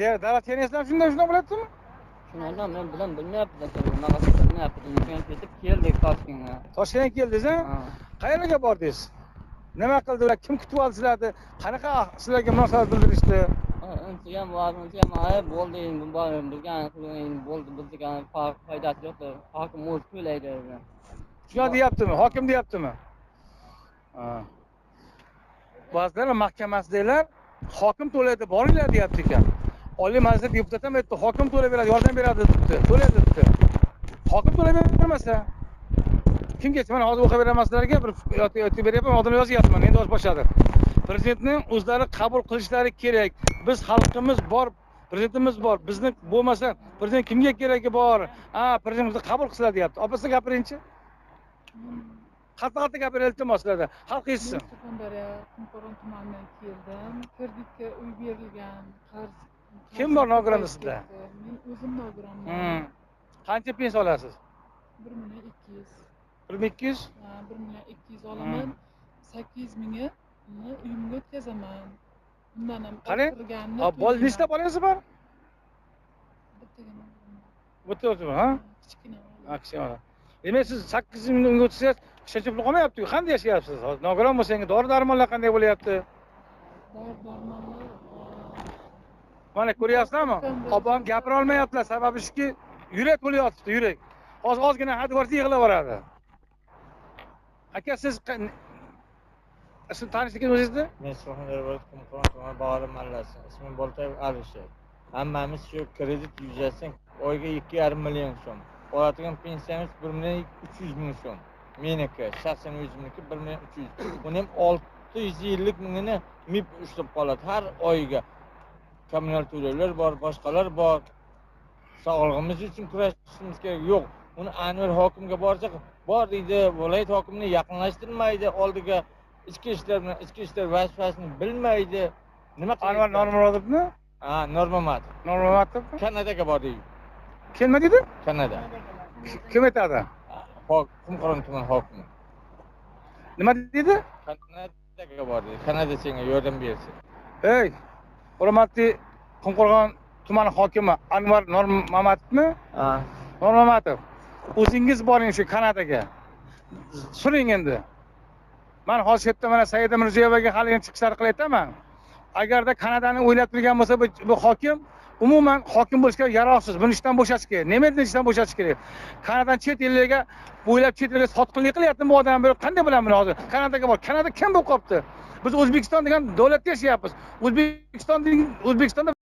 davlat kengasida shunday bo'lyaptimi? Shundan men bilan bilmayapman. Naqasini bilmayapman. Men ketib keldik Toshkentga. Toshkentga keldingiz, ha? Qayerga bordingiz? Nima qildi ular? Kim kutib oldi sizlarni? Qanaqa sizlarga munosabat bildirishdi? Uncha ham bo'ldi, bo'ldi, bizga foydasi yo'q. Hokim o'zi to'laydi. Shuna deyaptimi? Hokim deyaptimi? Vazirlar Mahkamasidagilar hokim to'laydi, boringlar deyapti ekan. Oliy Majlis deputati ham aytdi, hokim to'lab beradi, yordam beradi debdi. To'laydi debdi. Hokim to'lab bermasa, kimgacha mana hozir o'qib beramaslarga bir aytib beryapman, odam yozyapman, endi boshladi. Prezidentning o'zlari qabul qilishlari kerak. Biz xalqimiz bor, prezidentimiz bor. Bizni bo'lmasa, prezident kimga keragi bor? Prezidentimizni qabul qilsalar deyapti. Opasi gapiringchi. Qattiq gapirib iltimoslarda. Xalq eshitsin. Qumqo'rg'on tumanidan keldim. Kreditga uy berilgan, qarz. Kim bor nogironda sizda? Men o'zim nogironman. Qancha pensiya olasiz? 1.200. 1.200? 1.200 olaman. 8 mingni uyimga o'tkazaman. Undan ham orttirganini. Bol nechta bolangiz bor? Bittagina. Bitta, ha? Kichkina. Kichkina. Demak siz 8 mingni unga o'tsangiz, qishincha pul qolmayapti-ku. Qanday yashayapsiz? Hozir nogiron bo'lsangiz, dori-darmonlar qanday bo'lyapti? Dori-darmonlar mana ko'ryapsizlarmi? Opam gapira olmayaptilar. Sababi shuki, yurak to'layotibdi, yurak. Hozir ozgina hadi borsa yig'lab boradi. Aka siz siz tanishingiz o'zingizni? Men Surxondaryo Qumqo'rg'on Bog'ora mahallasi. Ismim Boltayev Alisher. Hammamiz shu kredit yuzasidan oyga 2,5 million so'm. Oladigan pensiyamiz 1.300.000 so'm. Meniki, shaxsan o'zimniki 1.300.000. Buni ham 600 yillik mingini MIB ushlab qoladi har oyiga. Kommunal to'lovlar bor, boshqalar bor. Sog'lig'imiz uchun kurashishimiz kerak. Yo'q, uni Anvar hokimga borsak, bor deydi, viloyat hokimini yaqinlashtirmaydi, oldiga ichki ishlar vazifasini bilmaydi. Nima qiladi? Anvar Normurodovni? Normurodov. Normurodov Kanadaga bordi. Kim nima dedi? Kanada. Kim aytadi? Qumqo'rg'on tuman hokimi. Nima dedi? Kanadaga bordi. Kanada senga yordam bersin. Ey, hurmatli Qumqo'rg'on tumani hokimi Anvar Normatovmi? Normatov. O'zingiz boring shu Kanadaga. Suring endi. Men hozir yerda mana Saida Mirziyoyevaga hali chiqishlar qilyapman. Agarda Kanadani o'ylab turgan bo'lsa bu hokim umuman hokim bo'lishga yaroqsiz. Buni ishdan bo'shash kerak. Nima uchun ishdan bo'shash kerak? Kanadan chet ellarga bo'ylab chet elga sotqinlik qilyapti bu odam. Qanday bilan buni hozir? Kanadaga bor. Kanada kim bo'lib qopti? Biz O'zbekiston degan davlatda yashayapmiz. O'zbekistonda